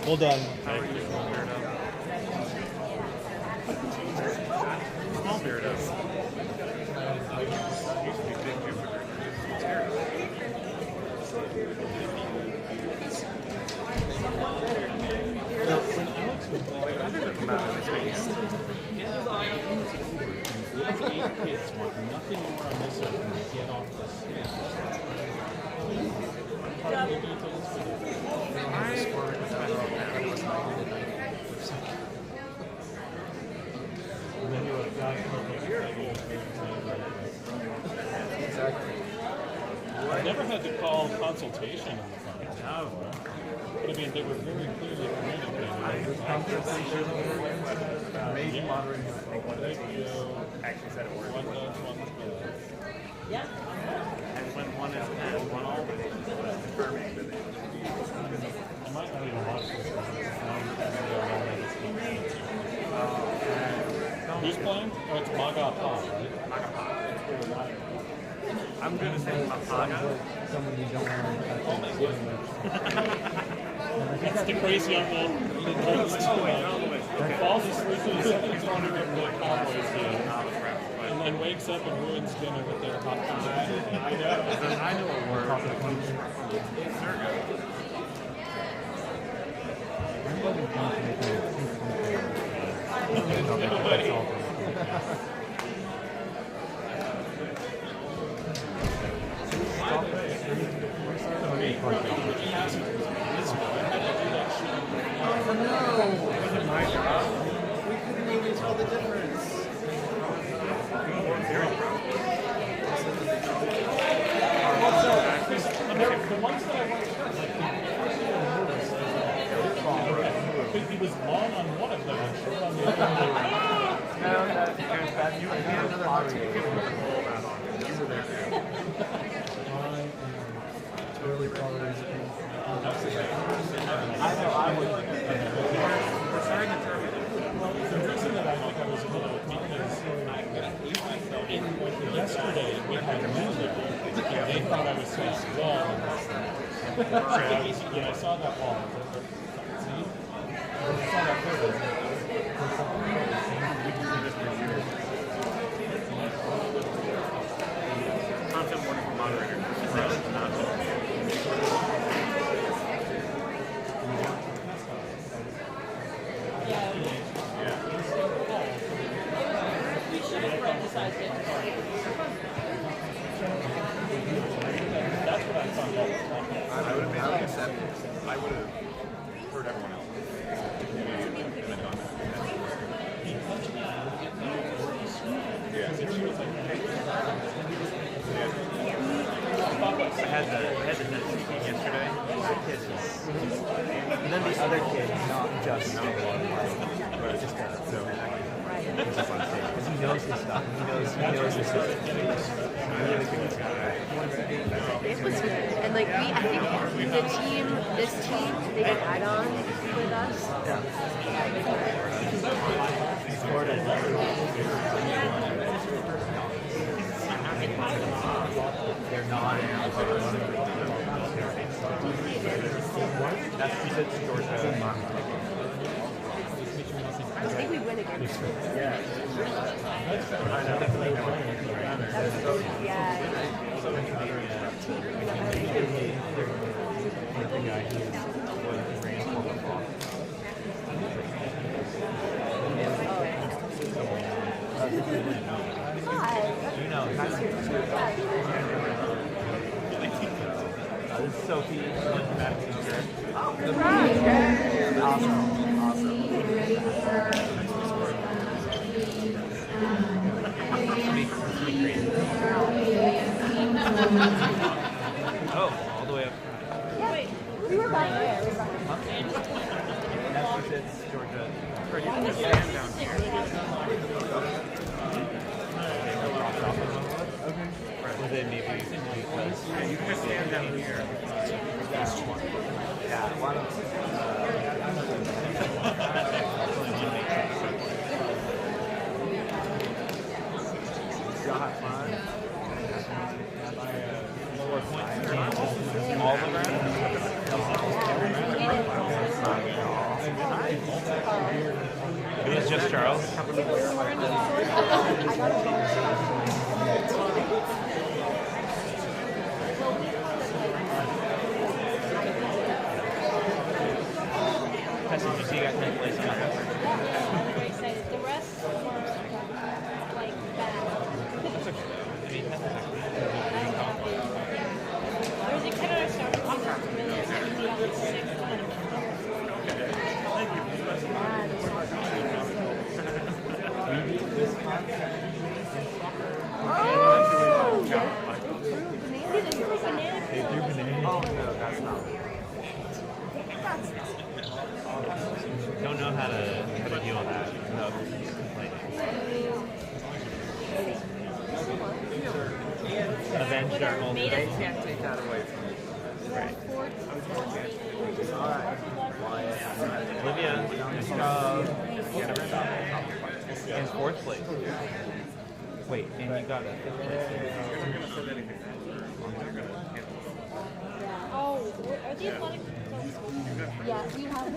Well done. How are you, small weirdo? Small weirdo. Used to be big Jupiter. Terrible. I didn't come out of this space. Kids want nothing more on this earth than to get off this. Exactly. I never had to call consultation on the phone. No. But I mean, they were very clearly communicating. Maybe moderating. I think one of the teams actually said it worked. One does, one does. Yeah. And when one is 10, one always confirming that I might not even watch this one. Who's playing? Oh, it's Maga Pa, right? I'm going to say Papaga. Someone you don't want to It's the crazy uncle that drinks too much. Okay. Falls asleep in the second he's trying to get the Cowboys game. And then wakes up and ruins dinner with their hot tea. I know a word. Sergo. My job. We couldn't even tell the difference. The ones that I watched first, like he was long on one of them and short on the other. You had another hot take. You were there too. Totally followers. I know, I would. We're starting to turn it. The reason that I think I was a little because yesterday we had men there. They thought I was supposed to go. Yeah, I saw that wall. See? I saw that photo. Content warning for moderator. That's what I found out. I would have accepted. I would have heard everyone else. I had the Tennessee game yesterday. The kids just, And then the other kid, not just but just so it's just on stage. Because he knows his stuff. He knows his stuff. really good guy. It was good. And like I think this team, they did add-ons with us. They're not. That's because it's Georgia. I think we win again. Yeah. You know, this is Sophie, math teacher. Oh, all the way up. Wait, we were back there. Massachusetts, Georgia. You can just stand down here. Okay. Was it maybe because? Yeah, you can just stand down here. Yeah, why have fun. All the rounds? not at all. It was just Charles. Tessie, did you see you got 10th place on that? Very excited. The rest were like bad. I mean, 10th is actually Or is it kind of started really easy on the sixth one? Oh, no, that's not. Don't know how to deal with that. No, avenge our old They can't take that away from you. Right. Alright. Olivia, nice job. In 4th place. Wait, and you got a 5th place. Oh, are the athletic? Yeah, we got all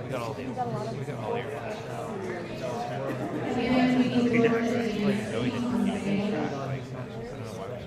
We got all the. We got all the. Like Zoe didn't competing track. Like, I don't know why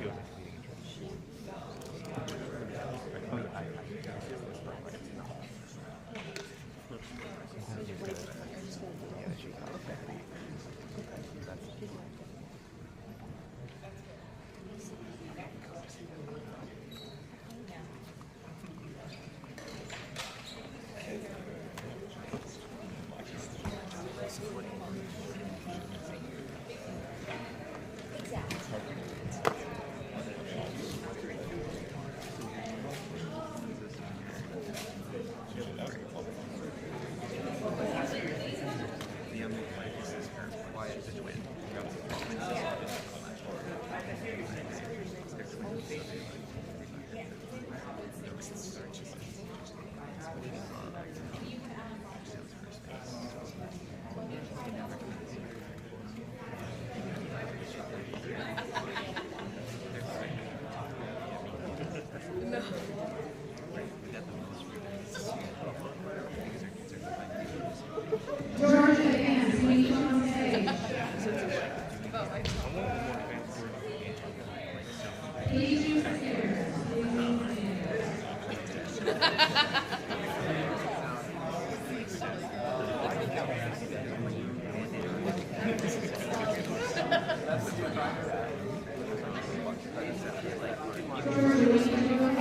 she wasn't competing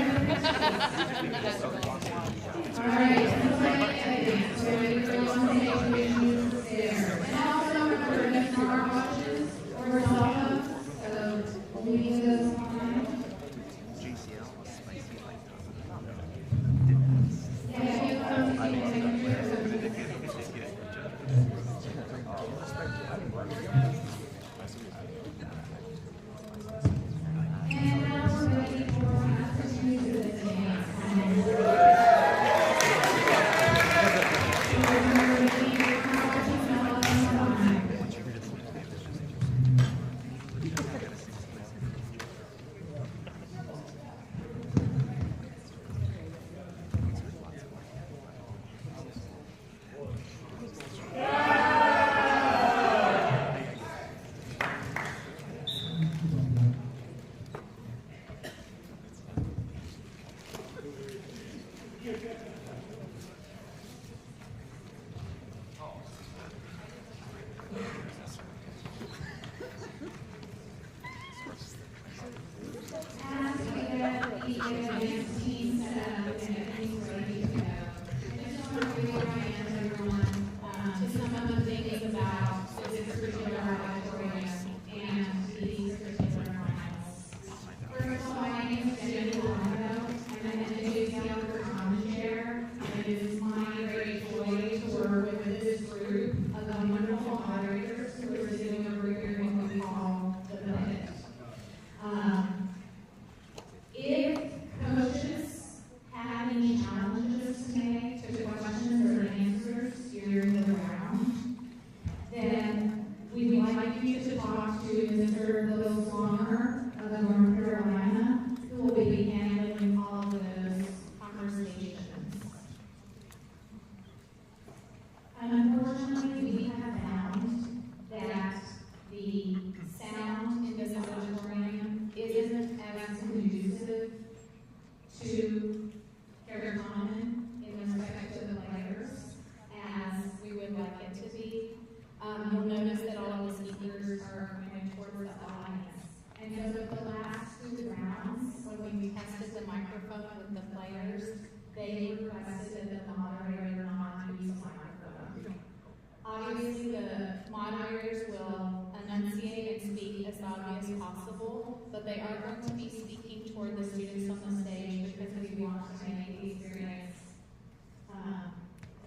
If And so with the last 2 rounds, when we tested the microphone with the players, they requested that the moderator not use a microphone. Obviously, the moderators will enunciate and speak as loudly as possible, but they are going to be speaking toward the students on the stage because we want to make the experience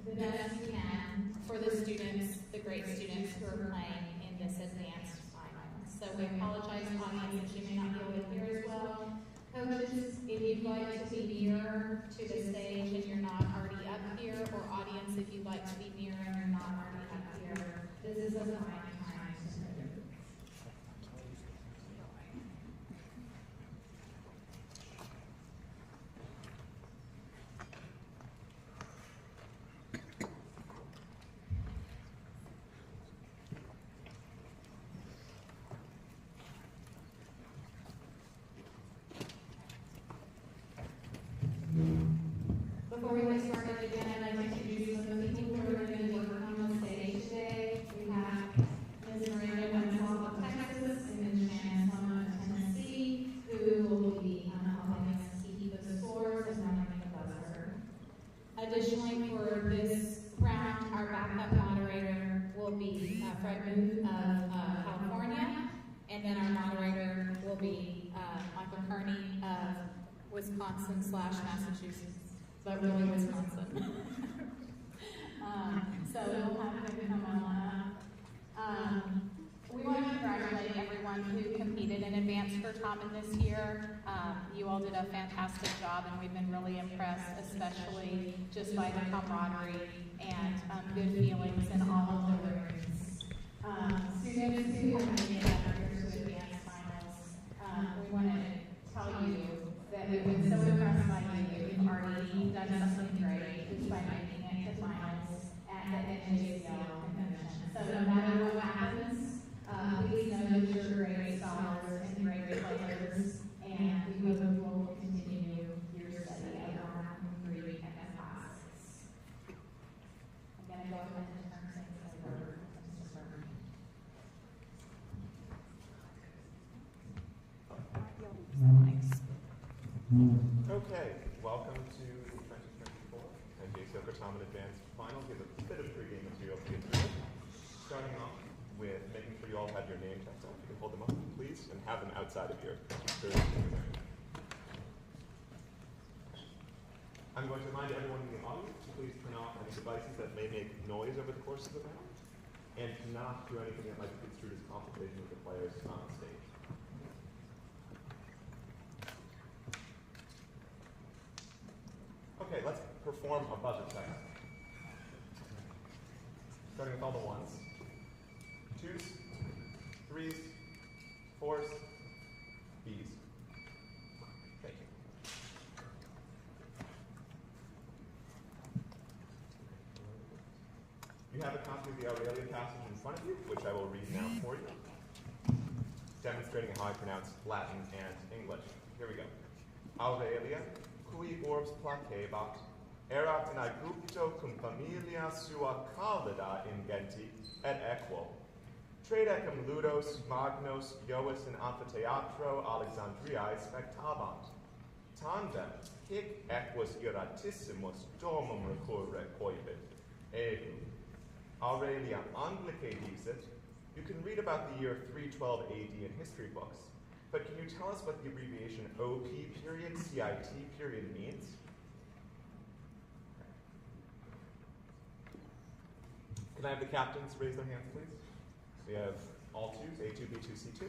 the best we can for the students, the great students who are playing in this advanced final. So we apologize, audience, that you may not be able to hear as well. Coaches, if you'd like to be nearer to the stage and you're not already up here, or audience, if you'd like to be nearer and you're not already up here, this is a fine time to move. Before we get started again, I'd like to introduce some of the people who are going to be working on the stage today. We have Ms. Miranda Gonzalez of Texas and Ms. Shannon Sloan of Tennessee, who will be helping us keep the scores and running the buzzer. Additionally, for this round, our backup moderator will be Fred Booth of California, and then our moderator will be Michael Kearney of Wisconsin/Massachusetts. But really Wisconsin. So we'll have him come on up. We want to congratulate everyone who competed in advance for Certamen this year. You all did a fantastic job, and we've been really impressed, especially just by the camaraderie and good feelings in all of the rooms. Students who have made it up here to advanced finals, we want to tell you that we've been so impressed by you. You've already done something great just by making it to finals at the NJCL convention. So no matter what happens, please know that you're great scholars and great players, and we hope you will continue your study of Latin, Greek, and classics. I'm going to go ahead and turn things over to Mr. Certamen. Okay, welcome to the 2024 NJCL Certamen Advanced Final. Here's a bit of pregame material to get through. Starting off with making sure you all have your name checked out. You can hold them up, please, and have them outside of your I'm going to remind everyone in the audience to please turn off any devices that may make noise over the course of the round, and to not do anything that might be construed as confrontation with the players on stage. Okay, let's perform a buzzer check. Starting with all the ones. 2s, 3s, 4s, Bs. Thank you. You have a copy of the Aurelia passage in front of you, which I will read now for you, demonstrating how I pronounce Latin and English. Here we go. Aurelia, cui orbs placebat, erat in Aegypto cum familia sua callida ingenti et equo. Tredecum ludos magnos Iois in amphitheatro Alexandriae spectabant. Tandem, hic equus iratissimus domum recurre coibit. Egu. Aurelia Anglicae dixit. You can read about the year 312 AD in history books, but can you tell us what the abbreviation OP period, CIT period means? Can I have the captains raise their hands, please? We have all 2s, A2, B2, C2.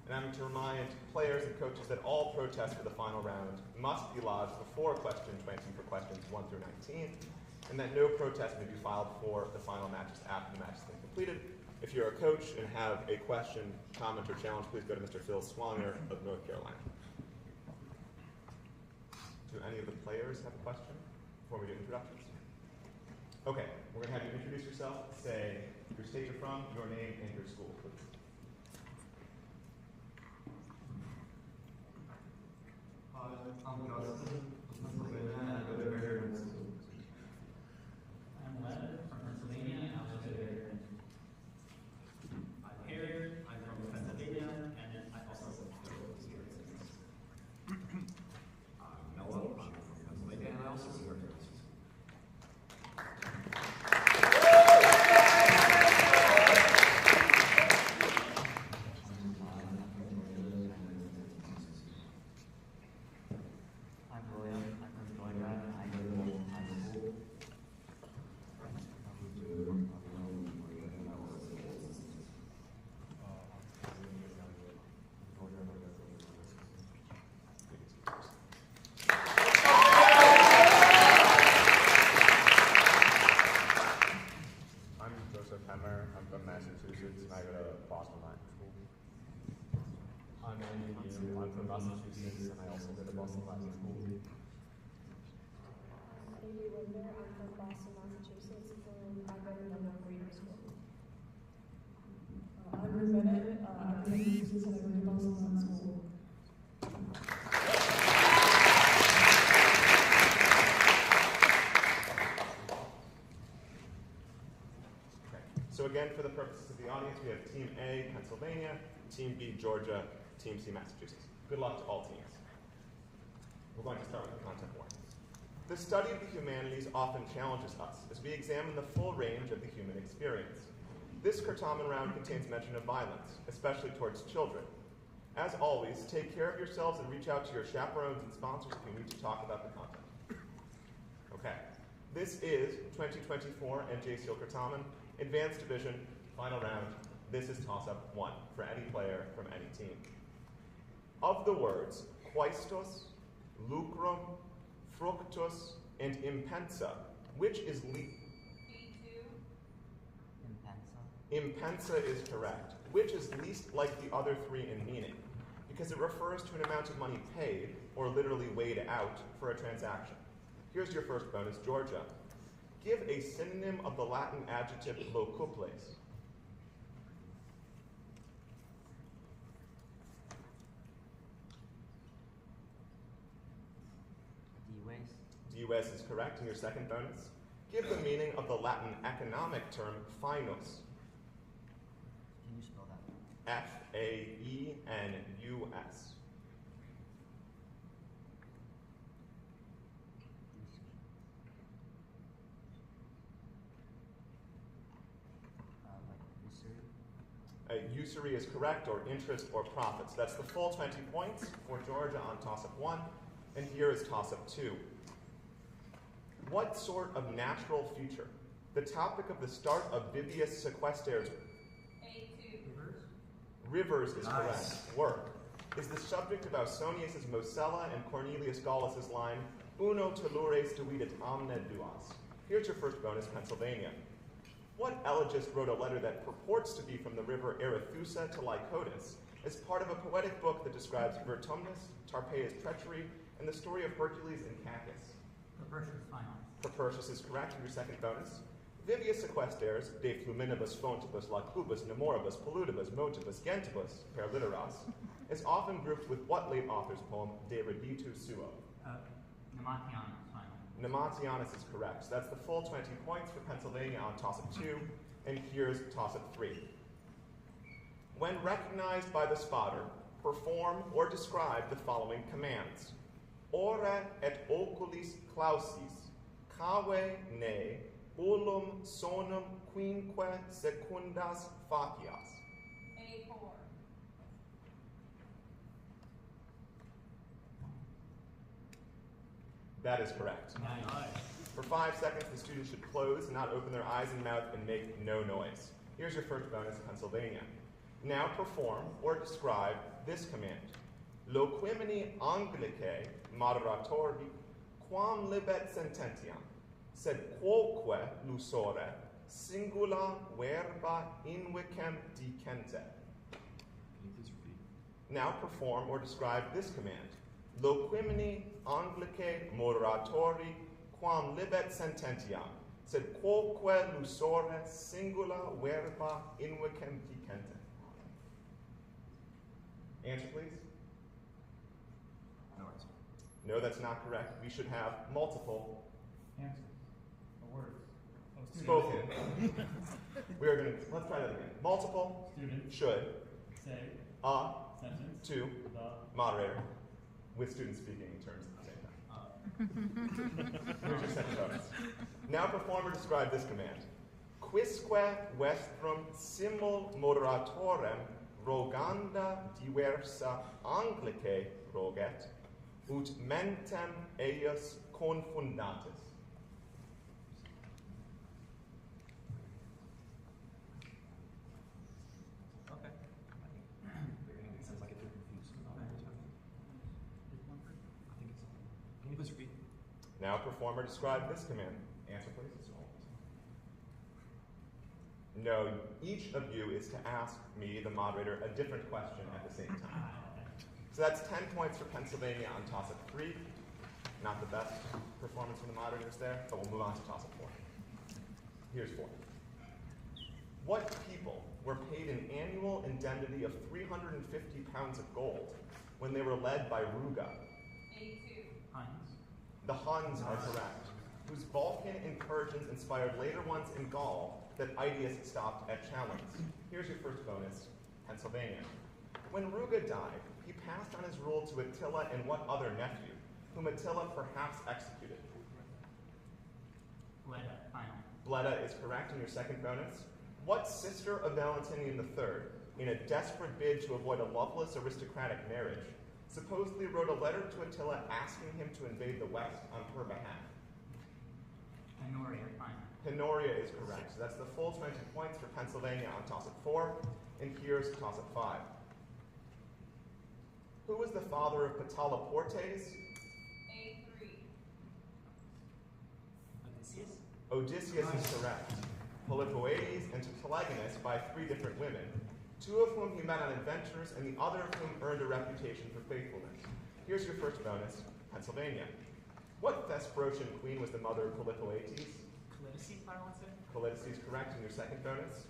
And I'm to remind players and coaches that all protests for the final round must be lodged before question 20 for questions 1 through 19, and that no protest may be filed for the final matches after the match has been completed. If you're a coach and have a question, comment, or challenge, please go to Mr. Phil Swanger of North Carolina. Do any of the players have a question before we do introductions? Okay, we're going to have you introduce yourself, say your state you're from, your name, and your school, please. Hi, I'm Justin from Pennsylvania, and I go to Harriman School. I'm Leonard from Pennsylvania, and I was at Harriman. I'm Harry. I'm you. I'm from Massachusetts, and I also go to Boston Latin School. Amy Linder, I'm from Boston, Massachusetts, and I go to Monroe Reader School. I'm Ruth Bennett, I'm from Massachusetts, and I go to Boston Latin School. So again, for the purposes of the audience, we have Team A, Pennsylvania, Team B, Georgia, Team C, Massachusetts. Good luck to all teams. We're going to start with the content warnings. The study of the humanities often challenges us as we examine the full range of the human experience. This Certamen round contains mention of violence, especially towards children. As always, take care of yourselves and reach out to your chaperones and sponsors if you need to talk about the content. Okay, this is 2024 NJCL Certamen, Advanced Division, final round. This is toss-up 1 for any player from any team. Of the words quaestus, lucrum, fructus, and impensa, which is Impensa is correct. Which is least like the other three in meaning? Because it refers to an amount of money paid, or literally weighed out, for a transaction. Here's your first bonus, Georgia. Give a synonym of the Latin adjective locuples. Dives is correct. And your second bonus. Give the meaning of the Latin economic term finus. Can you spell that? F-A-E-N-U-S. Usury is correct, or interest or profits. That's the full 20 points for Georgia on toss-up 1, and here is toss-up 2. What sort of natural feature? The topic of the start of Vivius Sequester's Rivers is correct. Work is the subject of Ausonius' Mosella and Cornelius Gallus' line, Uno tellures duidet omne duas. Here's your first bonus, Pennsylvania. What elegist wrote a letter that purports to be from the river Arethusa to Lycodus as part of a poetic book that describes Vertumnus, Tarpeia's treachery, and the story of Hercules and Cacus? Propertius is correct for your second bonus. Vivius Sequesters, de fluminibus fontibus lacubus nemoribus pollutibus motibus gentibus per literas, is often grouped with what late author's poem, De Reditu Suo? Nematianus is correct. So that's the full 20 points for Pennsylvania on toss-up 2, and here's toss-up 3. When recognized by the spotter, perform or describe the following commands. Ora et oculis clausis, cave ne, ulum sonum quinque secundas facias. A4. That is correct. Nice. For 5 seconds, the student should close, not open their eyes and mouth, and make no noise. Here's your first bonus, Pennsylvania. Now perform or describe this command. Loquimini Anglicae moderatori quam libet sententiam, sed quoque lusore singula verba invicem dicente. Now perform or describe this command. Loquimini Anglicae moderatori quam libet sententiam, sed quoque lusore singula verba invicem dicente. Answer, please. No, that's not correct. We should have multiple Answers. Or words. spoken. We are going to, let's try that again. Multiple Students should, say a, sentence. to, The moderator, with students speaking in terms at the same time. Here's your second bonus. Now perform or describe this command. Quisque vestrum simul moderatorem roganda diversa Anglicae roget, ut mentem eius confundatis. Okay. It sounds like if you're confused. Can you please repeat? Now perform or describe this command. Answer, please. No, each of you is to ask me, the moderator, a different question at the same time. So that's 10 points for Pennsylvania on toss-up 3. Not the best performance from the Moderners there, but we'll move on to toss-up 4. Here's 4. What people were paid an annual indemnity of 350 pounds of gold when they were led by Ruga? Huns. The Huns are correct, whose Balkan incursions inspired later ones in Gaul that Aetius stopped at Chalons. Here's your first bonus, Pennsylvania. When Ruga died, he passed on his rule to Attila and what other nephew, whom Attila perhaps executed? Bleda. Final. Bleda is correct in your second bonus. What sister of Valentinian III, in a desperate bid to avoid a loveless aristocratic marriage, supposedly wrote a letter to Attila asking him to invade the West on her behalf? Honoria. Final. Honoria is correct. So that's the full 20 points for Pennsylvania on toss-up 4. And here's toss-up 5. Who was the father of Patalaportes? Odysseus is correct. Polypoetes and Telegonus by 3 different women, 2 of whom he met on adventures and the other of whom earned a reputation for faithfulness. Here's your first bonus, Pennsylvania. What Thesprotian queen was the mother of Polypoetes? Callidice is correct in your second bonus.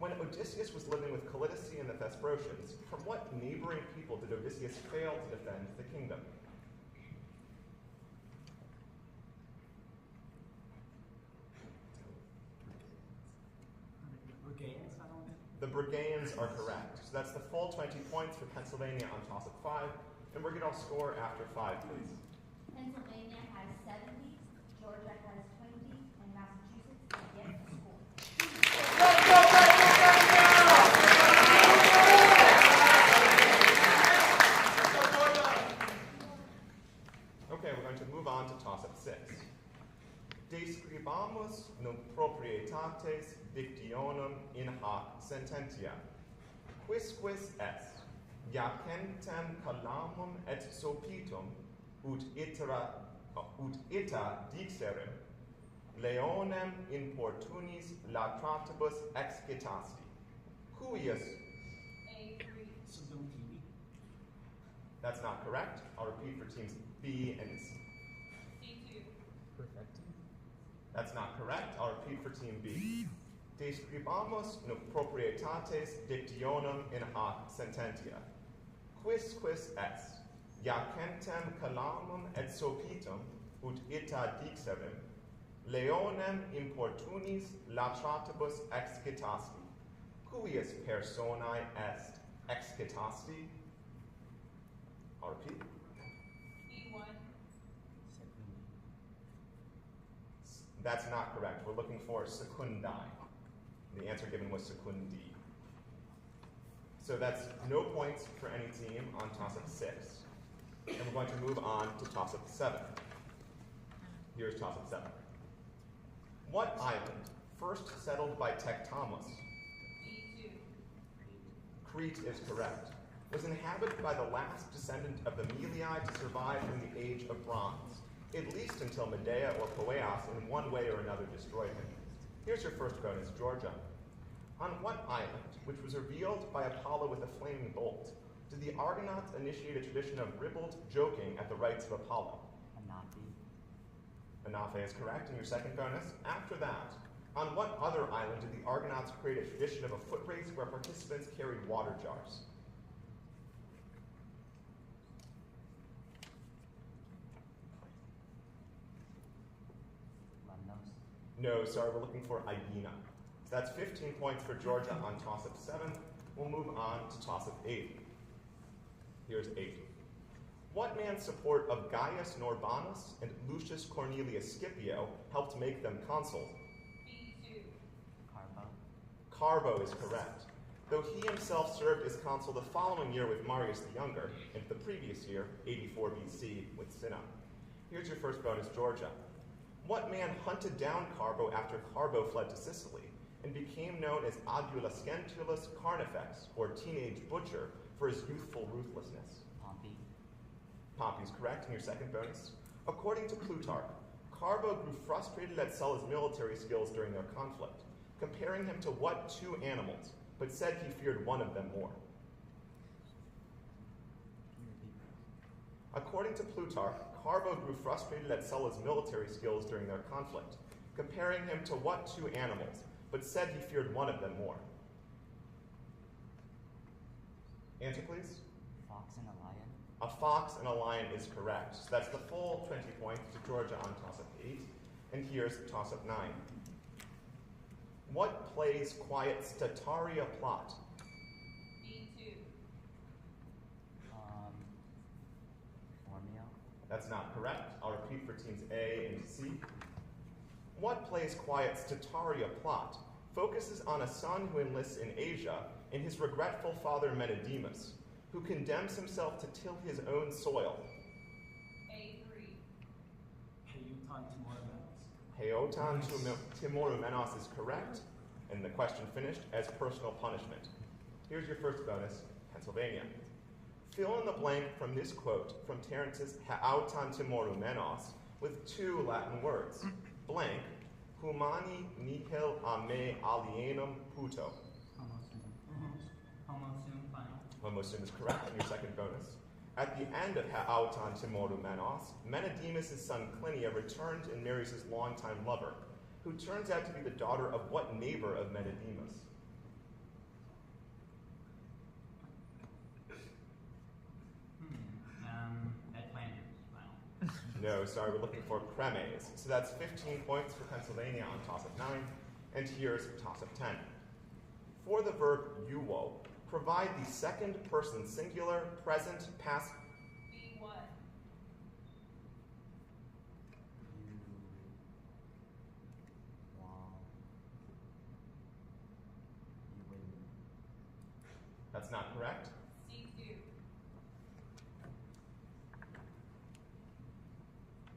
When Odysseus was living with Callidice and the Thesprotians, from what neighboring people did Odysseus fail to defend the kingdom? The Brigands are correct. So that's the full 20 points for Pennsylvania on toss-up 5. And we're going to score after 5, please. Pennsylvania has 70, Georgia has 20, and Massachusetts has yet to score. Okay, we're going to move on to toss-up 6. Describamus non proprietates dictionum in hac sententia. Quisquis est, iacentem calamum et sopitum, ut ita dixerim, leonem importunis latratibus excitasti. Cuius? That's not correct. I'll repeat for teams B and C. That's not correct. I'll repeat for team B. Describamus no proprietates dictionum in hac sententia. Quisquis est, iacentem calamum et sopitum, ut ita dixerim, leonem importunis latratibus excitasti. Cuius personae est excitasti? I'll repeat. That's not correct. We're looking for secundi. The answer given was secundi. So that's no points for any team on toss-up 6. And we're going to move on to toss-up 7. Here's toss-up 7. What island, first settled by Tectomus? Crete is correct. Was inhabited by the last descendant of the Meliae to survive from the age of bronze, at least until Medea or Poeas in one way or another destroyed him. Here's your first bonus, Georgia. On what island, which was revealed by Apollo with a flaming bolt, did the Argonauts initiate a tradition of ribald joking at the rites of Apollo? Anafe is correct in your second bonus. After that, on what other island did the Argonauts create a tradition of a foot race where participants carried water jars? No, sorry, we're looking for Aegina. So that's 15 points for Georgia on toss-up 7. We'll move on to toss-up 8. Here's 8. What man's support of Gaius Norbanus and Lucius Cornelius Scipio helped make them consul? Carbo is correct. Though he himself served as consul the following year with Marius the Younger, and the previous year, 84 BC, with Cinna. Here's your first bonus, Georgia. What man hunted down Carbo after Carbo fled to Sicily and became known as Adulascentulus Carnifex, or teenage butcher, for his youthful ruthlessness? Pompey's correct in your second bonus. According to Plutarch, Carbo grew frustrated at Sulla's military skills during their conflict, comparing him to what 2 animals, but said he feared one of them more? According to Plutarch, Carbo grew frustrated at Sulla's military skills during their conflict, comparing him to what two animals, but said he feared one of them more? Answer, please. Fox and a lion. A fox and a lion is correct. So that's the full 20 points to Georgia on toss-up 8. And here's toss-up 9. What plays quiet stataria plot? B2. Formio. That's not correct. I'll repeat for teams A and C. What plays quiet stataria plot focuses on a son who enlists in Asia and his regretful father Menedemus, who condemns himself to till his own soil. A3. Heotan Timorumenos is correct, and the question finished as personal punishment. Here's your first bonus, Pennsylvania. Fill in the blank from this quote from Terence's Heotan Timorumenos with two Latin words. Blank, humani nihil a me alienum puto. Homosum is correct, and your second bonus. At the end of Heotan Timorumenos, Menedemus' son Clinia returns and marries his longtime lover, who turns out to be the daughter of what neighbor of Menedemus? No, sorry, we're looking for Cremes. So that's 15 points for Pennsylvania on toss-up 9, and here's toss-up 10. For the verb uwo, provide the second person singular, present, past. B what? That's not correct. C2.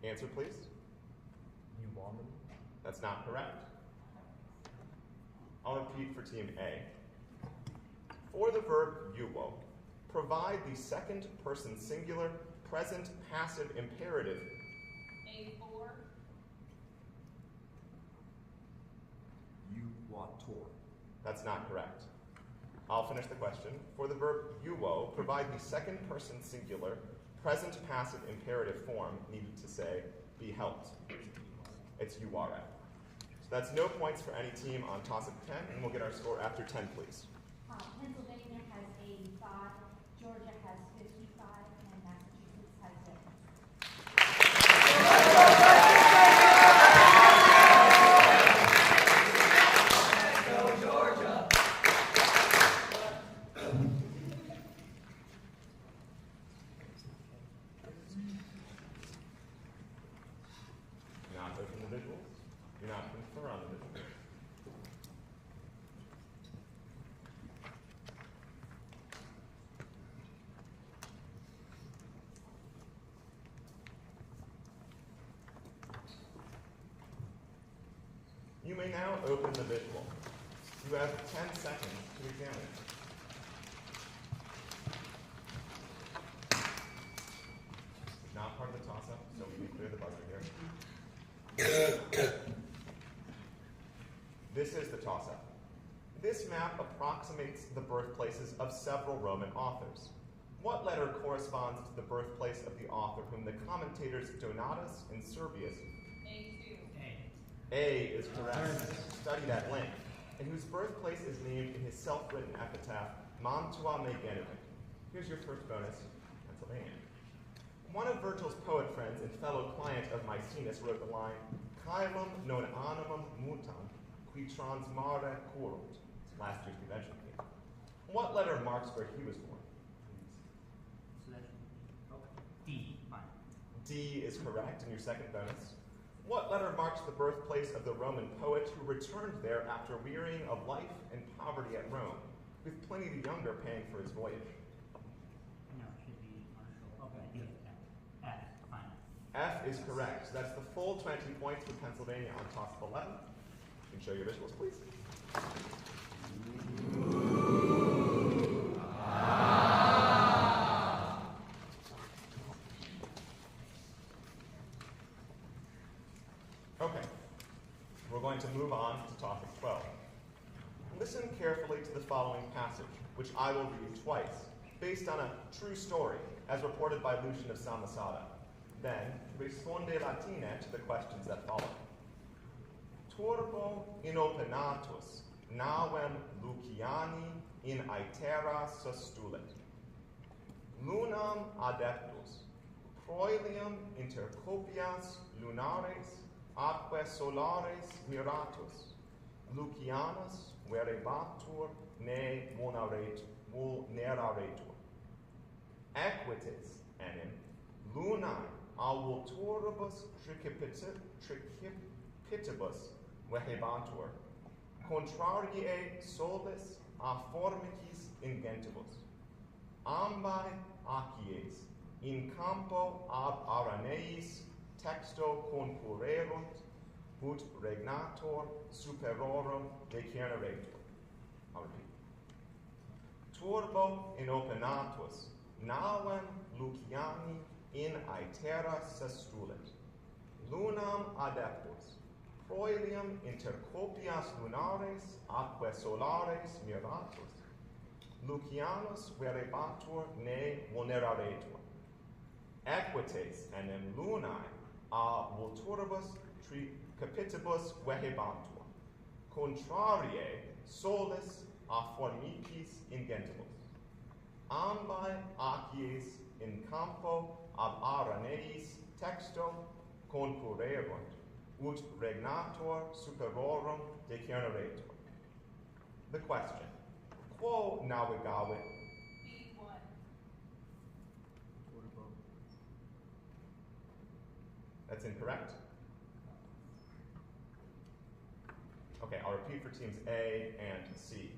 Answer, please. Uwoman. That's not correct. I'll repeat for team A. For the verb uwo, provide the second person singular, present, passive, imperative. A4. Uwator. That's not correct. I'll finish the question. For the verb uwo, provide the second person singular, present, passive, imperative form needed to say, be helped. It's uare. So that's no points for any team on toss-up 10, and we'll get our score after 10, please. Pennsylvania has 85, Georgia has 55, and Massachusetts has 0. Do not open the visuals. Do not confer on the visuals. You may now open the visual. You have 10 seconds to examine it. It's not part of the toss-up, so we need to clear the buzzer here. This is the toss-up. This map approximates the birthplaces of several Roman authors. What letter corresponds to the birthplace of the author whom the commentators Donatus and Servius? A2. A is correct, studied at length, and whose birthplace is named in his self-written epitaph, Mantua me genuit. Here's your first bonus, Pennsylvania. One of Virgil's poet friends and fellow client of Maecenas wrote the line, Caelum non animum mutam, qui transmare curunt. It's last year's convention theme. What letter marks where he was born? D. Fine. D is correct, and your second bonus. What letter marks the birthplace of the Roman poet who returned there after wearying of life and poverty at Rome, with Pliny the Younger paying for his voyage? No, it should be Marshall. Okay, D. F. Fine. F is correct. So that's the full 20 points for Pennsylvania on toss-up 11. You can show your visuals, please. Okay, we're going to move on to topic 12. Listen carefully to the following passage, which I will read twice. based on a true story, as reported by Lucian of Samosata. Then, risponde latine to the questions that follow. Turbo inopenatus, navem Luciani in aetera sustulit. Lunam adeptus, proelium inter copias lunares, atque solares miratus. Lucianus verebatur ne vulneraretur. Equites enim lunae avulturibus tricipitibus vehebantur, contrariae solis a formicis ingentibus. Ambae acies in campo ab araneis texto concurrerunt, ut regnator superorum decerneretur. I'll repeat. Turbo inopenatus, navem Luciani in aetera sestulit. Lunam adeptus, proelium inter copias lunares atque solares miratus. Lucianus verebatur ne vulneraretur. Equites enim lunae a vulturibus tricipitibus vehebantur. Contrariae solis a formicis ingentibus. Ambae acies in campo ab araneis texto concurrerunt, ut regnator superorum decerneretur. The question, quo navigavit? B1. That's incorrect. Okay, I'll repeat for teams A and C.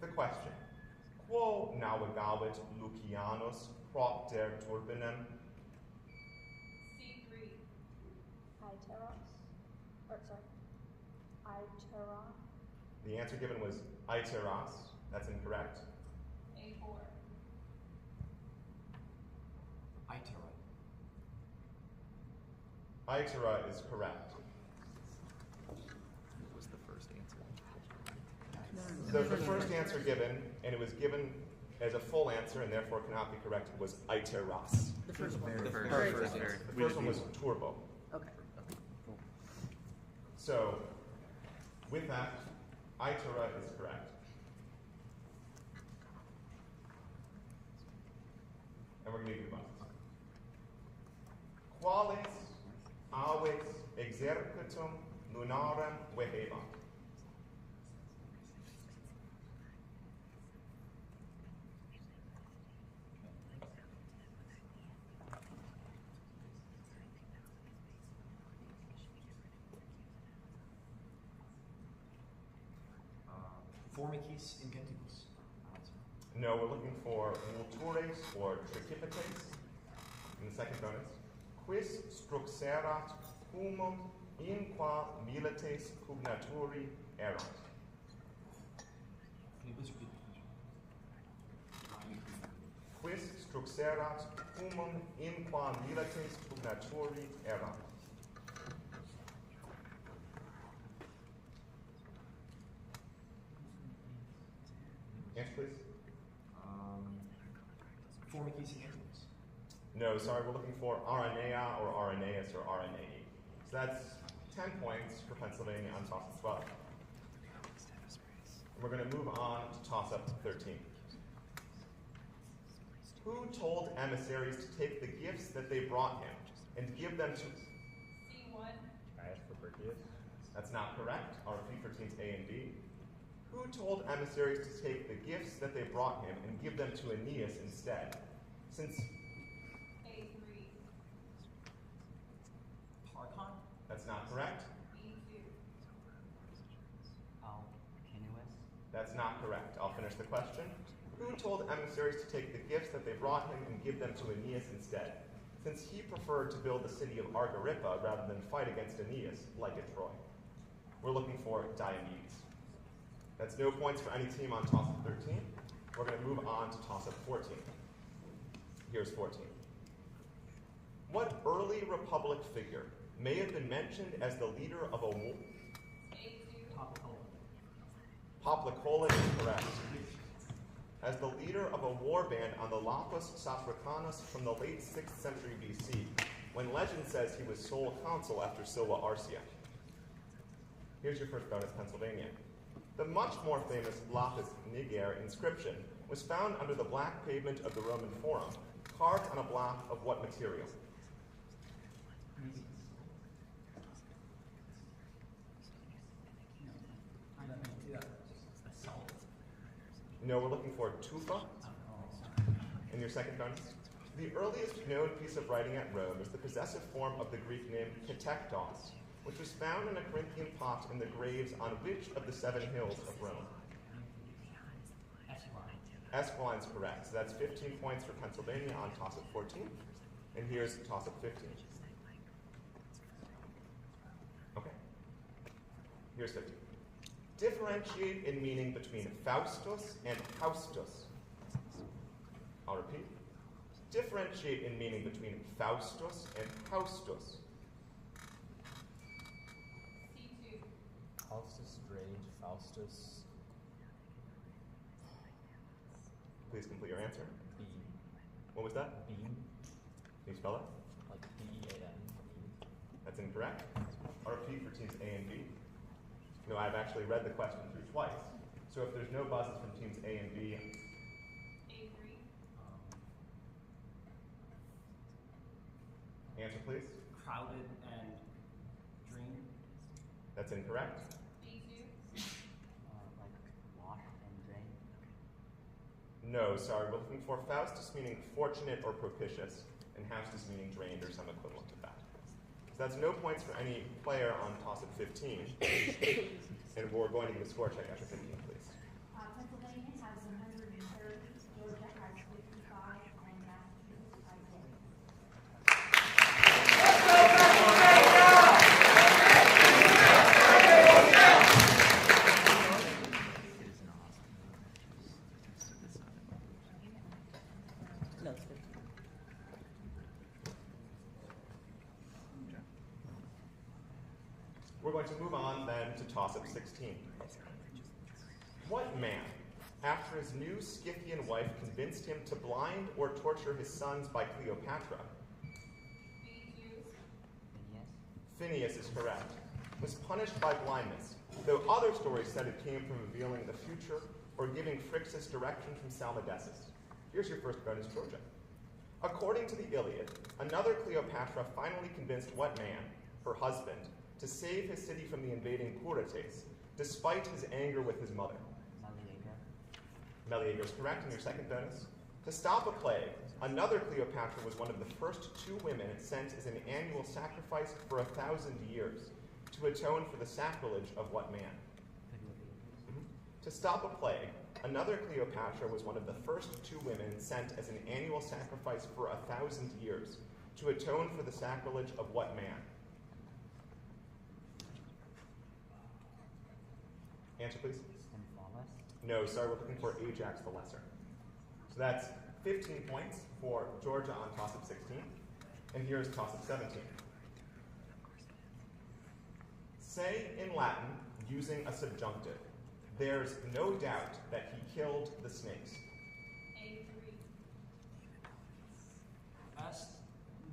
The question, quo navigavit Lucianus propter turbinem? C3. Itera. The answer given was iteras. That's incorrect. A4. Itera is correct. What was the first answer? So the first answer given, and it was given as a full answer and therefore cannot be corrected, was iteras. The first one. The The first one was turbo. Okay. So, with that, itera is correct. And we're going to do the buttons. Quales aves exercitum lunarem vehebant? Formicis ingentibus. No, we're looking for vultures or tricipites in the second bonus. Quis struxerat humum in qua milites pugnaturi erant? Can you please repeat the question? Quis struxerat humum in qua milites pugnaturi erant? Answer, please. Formicis ingentibus. No, sorry, we're looking for RNA or RNAeus or RNAe. So that's 10 points for Pennsylvania on toss-up 12. And we're going to move on to toss-up 13. Who told emissaries to take the gifts that they brought him and give them to... C1. Caius Fabricius. That's not correct. I'll repeat for teams A and B. Who told emissaries to take the gifts that they brought him and give them to Aeneas instead? Since... A3. Tarchon. That's not correct. B2. That's not correct. I'll finish the question. Who told emissaries to take the gifts that they brought him and give them to Aeneas instead, since he preferred to build the city of Argyripa rather than fight against Aeneas, like at Troy? We're looking for Diomedes. That's no points for any team on toss-up 13. We're going to move on to toss-up 14. Here's 14. What early Republic figure may have been mentioned as the leader of a war? A2. Poplicola is correct. as the leader of a war band on the Lapus Satricanus from the late 6th century BC, when legend says he was sole consul after Silva Arcia. Here's your first bonus, Pennsylvania. The much more famous Lapis Niger inscription was found under the black pavement of the Roman Forum, carved on a block of what material? No, we're looking for tufa. And your second bonus? The earliest known piece of writing at Rome is the possessive form of the Greek name katektos, which was found in a Corinthian pot in the graves on which of the 7 hills of Rome? Esquiline's correct. So that's 15 points for Pennsylvania on toss-up 14. And here's toss-up 15. Okay. Here's 15. Differentiate in meaning between Faustus and Haustus. I'll repeat. Differentiate in meaning between Faustus and Haustus. C2. Faustus Strange, Faustus. Please complete your answer. B. What was that? B. Can you spell it? Like B-E-A-N. That's incorrect. I'll repeat for teams A and B. No, I've actually read the question through twice. So if there's no buzzes from teams A and B, A3. answer please. Crowded and dream. That's incorrect. B2. Like wash and drain. No, sorry, we're looking for Faustus meaning fortunate or propitious, and Haustus meaning drained or some equivalent of that. So that's no points for any player on toss-up 15. And we're going to give a score check after 15, please. Pennsylvania has 130, Georgia has 55, and Massachusetts has 10. No, it's 15. We're going to move on then to toss-up 16. What man, after his new Scythian wife convinced him to blind or torture his sons by Cleopatra? Phineas is correct. Was punished by blindness, though other stories said it came from revealing the future or giving Phrixus direction from Salmydessus. Here's your first bonus, Georgia. According to the Iliad, another Cleopatra finally convinced what man, her husband, to save his city from the invading Purates, despite his anger with his mother? Meleager is correct in your second bonus. To stop a plague, another Cleopatra was one of the first 2 women sent as an annual sacrifice for 1,000 years to atone for the sacrilege of what man? To stop a plague, another Cleopatra was one of the first 2 women sent as an annual sacrifice for 1,000 years to atone for the sacrilege of what man? Answer, please. No, sorry, we're looking for Ajax the Lesser. So that's 15 points for Georgia on toss-up 16. And here's toss-up 17. Say in Latin, using a subjunctive, there's no doubt that he killed the snakes. A3. Est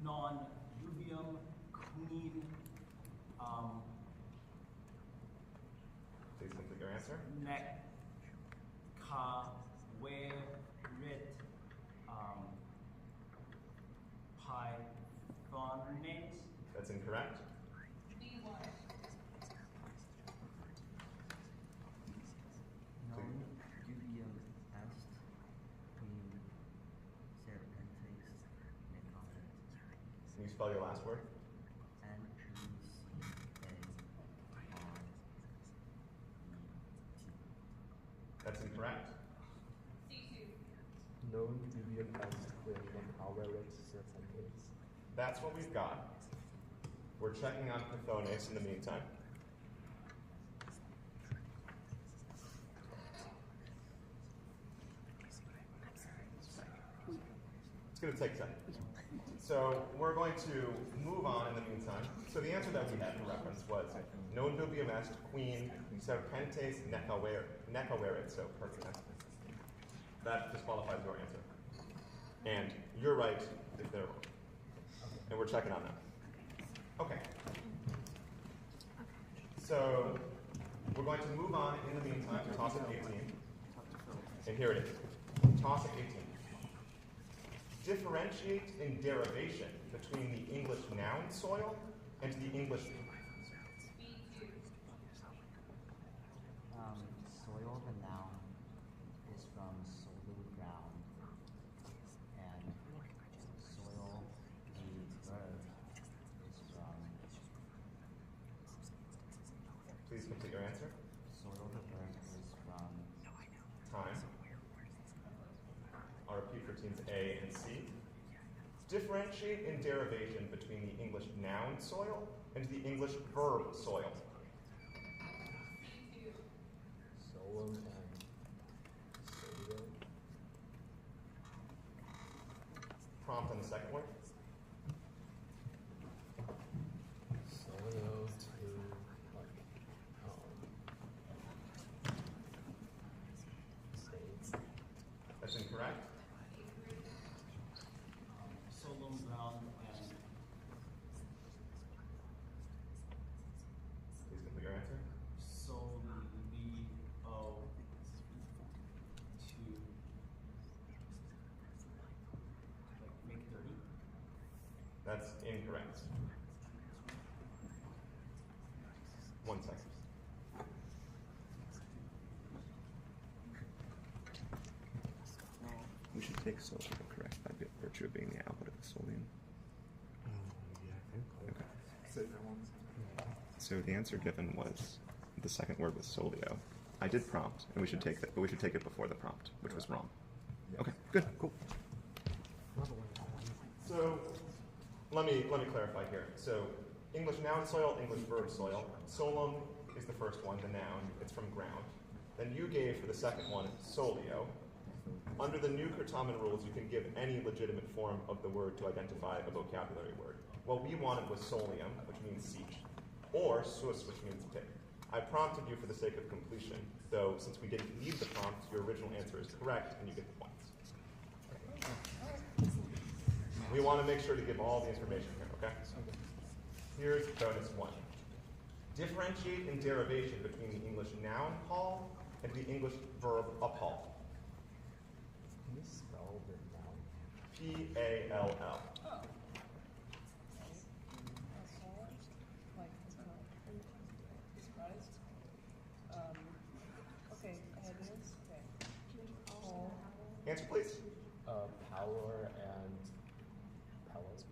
non dubium queen Please complete your answer. nec caverit pythones. That's incorrect. B1. Non dubium est qui serpentes necaret. Can you spell your last word? That's incorrect. C2. Non dubium est qui necaret serpentes. That's what we've got. We're checking on Pythones in the meantime. It's going to take a second. So we're going to move on in the meantime. So the answer that we had for reference was non dubium est queen serpentes necaverit. So perfect. That disqualifies your answer. And you're right if they're wrong. And we're checking on that. Okay. So we're going to move on in the meantime to Tossup 18. And here it is. Tossup 18. Differentiate in derivation between the English noun soil and the English Soil, the noun, is from solu, ground, and soil, the verb, is from. Please complete your answer. Soil, the verb, is from. Time. I'll repeat for teams A and C. Differentiate in derivation between the English noun soil and the English verb soil. Solum and solio. Prompt on the second word. Solio to states. That's incorrect. Solum, ground, and Please complete your answer. solio to like make dirty. That's incorrect. 1 second. We should take solio correct by virtue of being the output of the solium. Yeah, I think. Okay. Say that one. So the answer given was the second word was solio. I did prompt, and we should take that, but we should take it before the prompt, which was wrong. Okay, good, cool. So let me clarify here. So English noun soil, English verb soil. Solum is the first one, the noun. It's from ground. Then you gave for the second one solio. Under the new Certamen rules, you can give any legitimate form of the word to identify a vocabulary word. What we wanted was solium, which means siege, or sus, which means pig. I prompted you for the sake of completion, though since we didn't need the prompt, your original answer is correct, and you get the points. We want to make sure to give all the information here, okay? Here's bonus 1. Differentiate in derivation between the English noun haul and the English verb uphaul. Can you spell the noun? P-A-L-L. Answer, please. Power and palace.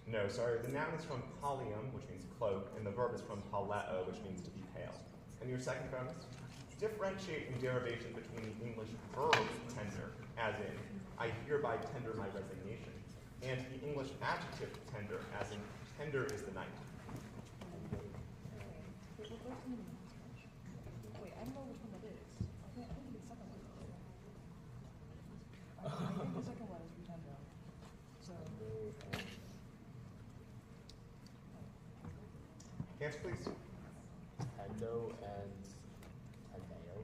No, sorry. The noun is from pallium, which means cloak, and the verb is from paleo, which means to be pale. And your second bonus? Differentiate in derivation between the English verb tender, as in, I hereby tender my resignation, and the English adjective tender, as in, tender is the night. Wait, I don't know which one that is. I think the second one. I think the second one is pretender. So. Answer, please. Tendo and tendeo.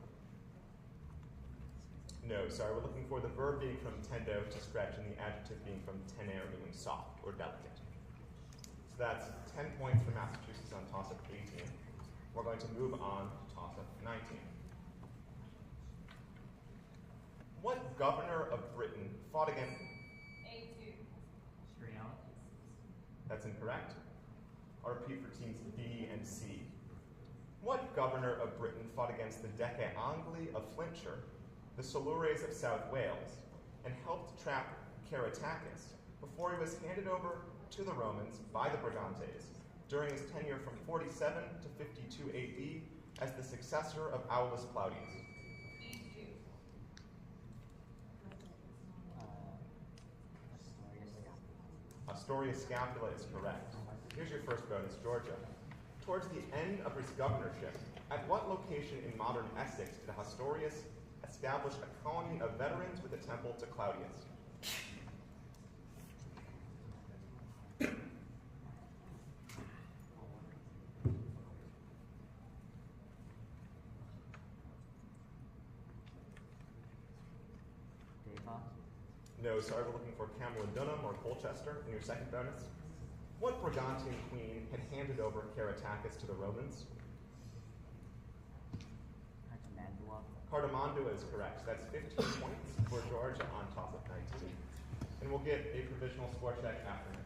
No, sorry, we're looking for the verb being from tendo, to stretch, and the adjective being from tenere, meaning soft or delicate. So that's 10 points for Massachusetts on Tossup 18. We're going to move on to Tossup 19. What governor of Britain fought against... A2. That's incorrect. I'll repeat for teams B and C. What governor of Britain fought against the Decca Angli of Flintshire, the Silures of South Wales, and helped trap Caratacus before he was handed over to the Romans by the Brigantes during his tenure from 47 to 52 AD as the successor of Aulus Claudius? Astorius Scapula is correct. Here's your first bonus, Georgia. Towards the end of his governorship, at what location in modern Essex did Astorius establish a colony of veterans with a temple to Claudius? No, sorry, we're looking for Camlin Dunham or Colchester in your second bonus. What Brigantian queen had handed over Caratacus to the Romans? Cardamandua is correct. That's 15 points for Georgia on top of 19. And we'll get a provisional score check after 19.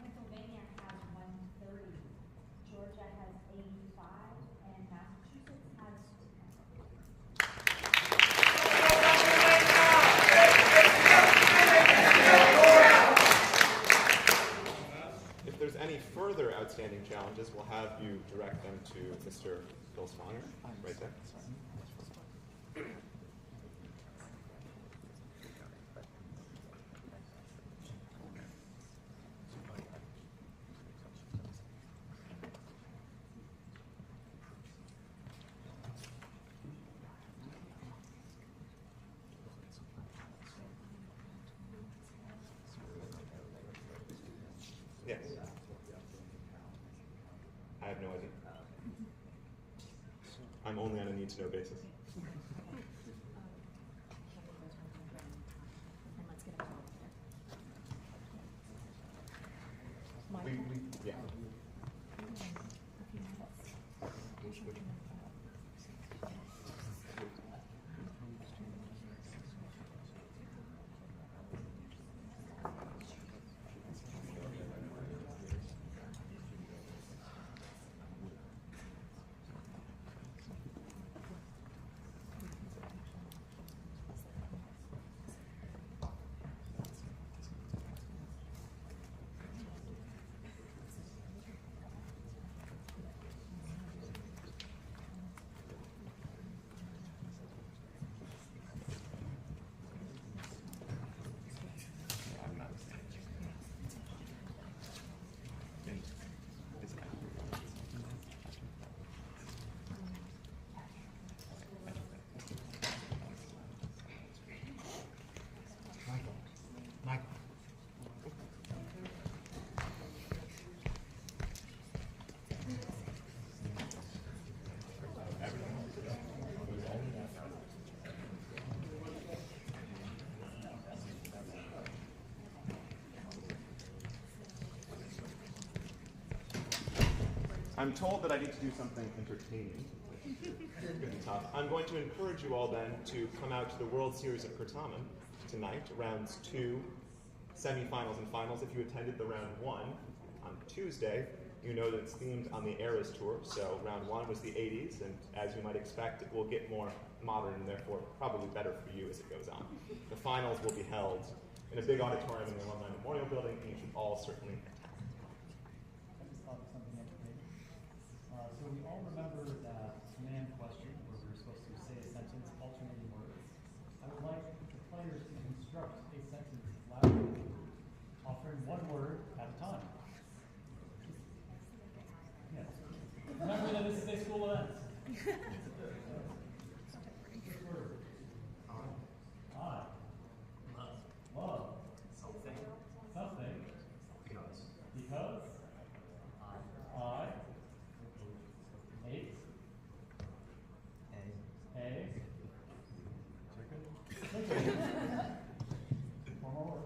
Pennsylvania has 130, Georgia has 85, and Massachusetts has 2. If there's any further outstanding challenges, we'll have you direct them to Mr. Bill Sponger, right there. Yes. I have no idea. I'm only on a need-to-know basis. Yeah. I'm told that I need to do something entertaining. It's going to be tough. I'm going to encourage you all then to come out to the World Series of Certamen tonight, rounds 2, semifinals and finals. If you attended the round 1 on Tuesday, you know that it's themed on the Eras Tour. So round 1 was the 80s, and as you might expect, it will get more modern and therefore probably better for you as it goes on. The finals will be held in a big auditorium in the Alumni Memorial Building, and you should all certainly attend. So we all remember that command question where we were supposed to say a sentence alternating words. I would like the players to construct a sentence loudly, offering one word at a time. Yes. Remember that this is a school event. First word. I. Love. Something. Something. Because. I. Hate. A. Chicken. One more word.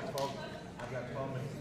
got 12. I've got 12 minutes.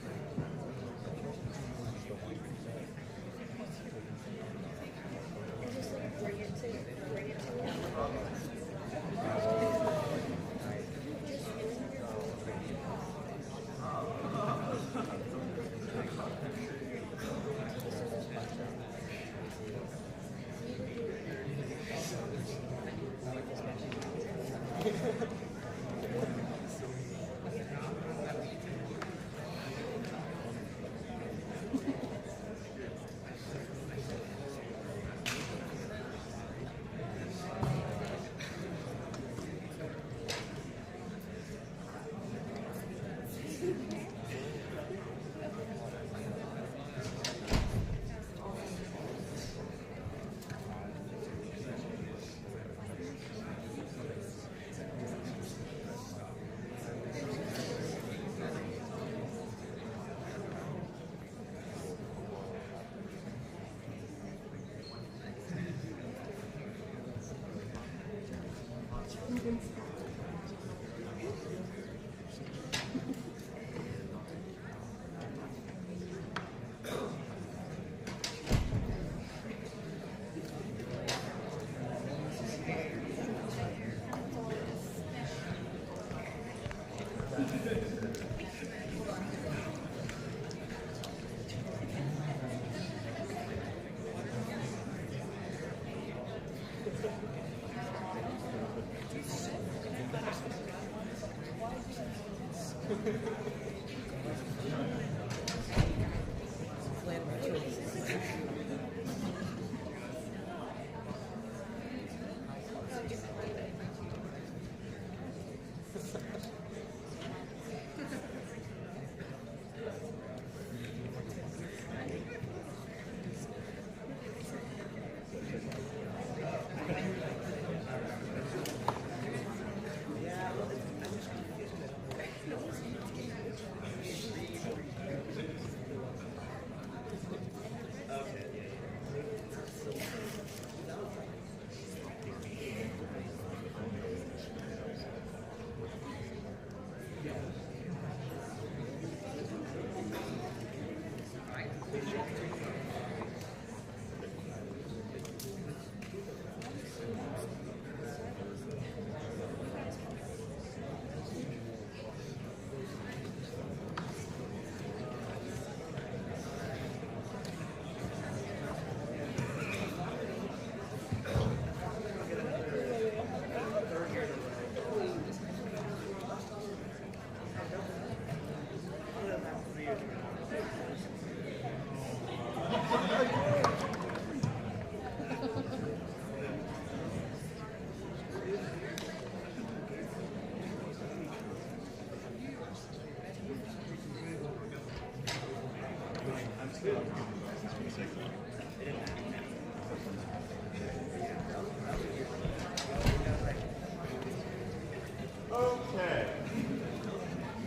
Okay.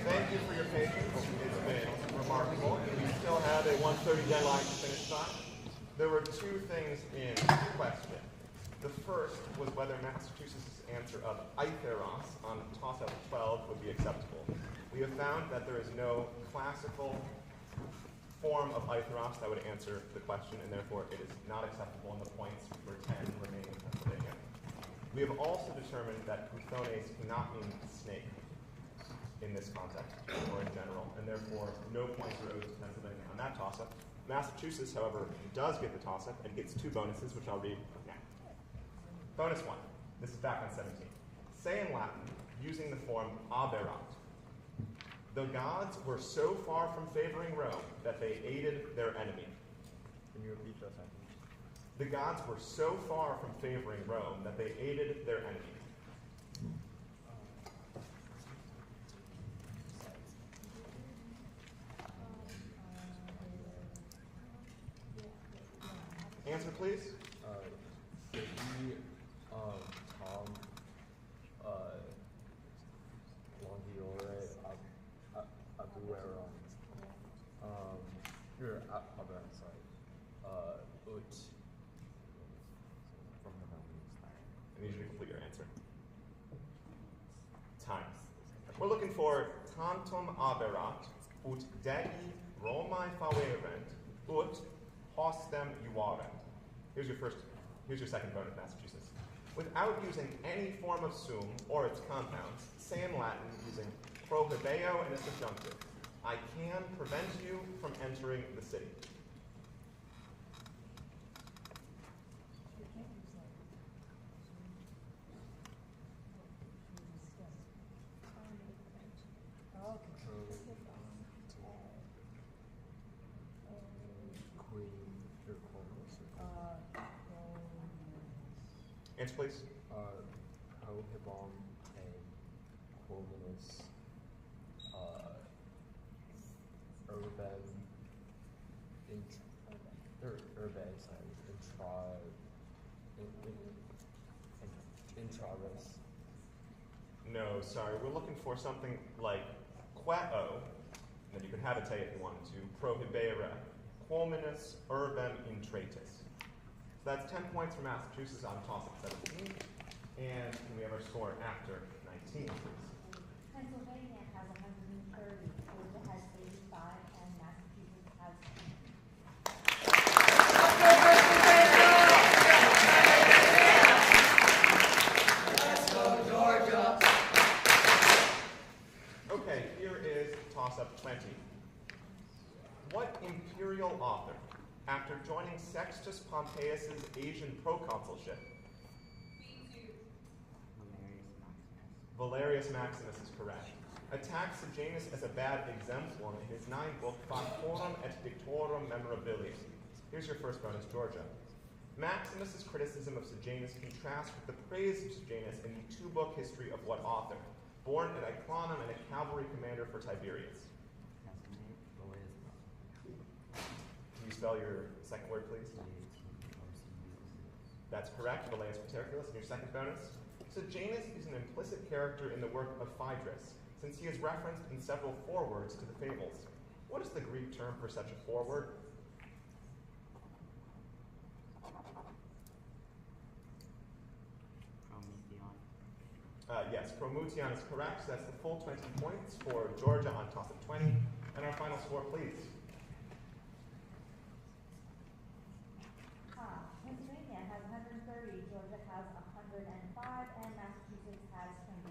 Thank you for your patience. It's been remarkable. We still have a 1:30 deadline to finish time. There were two things in question. The first was whether Massachusetts' answer of Itheros on toss-up 12 would be acceptable. We have found that there is no classical form of Itheros that would answer the question, and therefore it is not acceptable, and the points for 10 remain in Pennsylvania. We have also determined that Chthonies cannot mean snake in this context or in general, and therefore no points are owed to Pennsylvania on that toss-up. Massachusetts, however, does get the toss-up and gets two bonuses, which I'll read now. Bonus 1. This is back on 17. Say in Latin, using the form aberat. The gods were so far from favoring Rome that they aided their enemy. Can you repeat that sentence? The gods were so far from favoring Rome that they aided their enemy. Answer, please. Tom, Longiore, Abuero, I'm sorry, Ut. From the I need you to complete your answer. Time. We're looking for tantum aberat, ut Dei Romae faverent, ut hostem iuarent. Here's your second bonus, Massachusetts. Without using any form of sum or its compounds, say in Latin using prohibeo and a subjunctive, I can prevent you from entering the city. Answer, please. Prohibom and hominus intravis. No, sorry. We're looking for something like quao, and then you could habitate if you wanted to, prohibere, quominus urbem intratus. So that's 10 points for Massachusetts on Tossups 17. And can we have our score after 19, please? Pennsylvania has 130, Georgia has 85, and Massachusetts has 20. Let's go, Georgia! Okay, here is toss-up 20. What imperial author, after joining Sextus Pompeius's Asian proconsulship, Valerius Maximus is correct, attacked Sejanus as a bad exemplum in his 9th book, Factorum et Dictorum Memorabilium? Here's your first bonus, Georgia. Maximus's criticism of Sejanus contrasts with the praise of Sejanus in the 2-book history of what author? Born at Iclanum and a cavalry commander for Tiberius. Can you spell your second word, please? That's correct, Velleius Paterculus. And your second bonus? Sejanus is an implicit character in the work of Phaedrus, since he is referenced in several forewords to the fables. What is the Greek term for such a foreword? Yes, promution is correct. So that's the full 20 points for Georgia on toss-up 20. And our final score, please. Pennsylvania has 130, Georgia has 105, and Massachusetts has 20.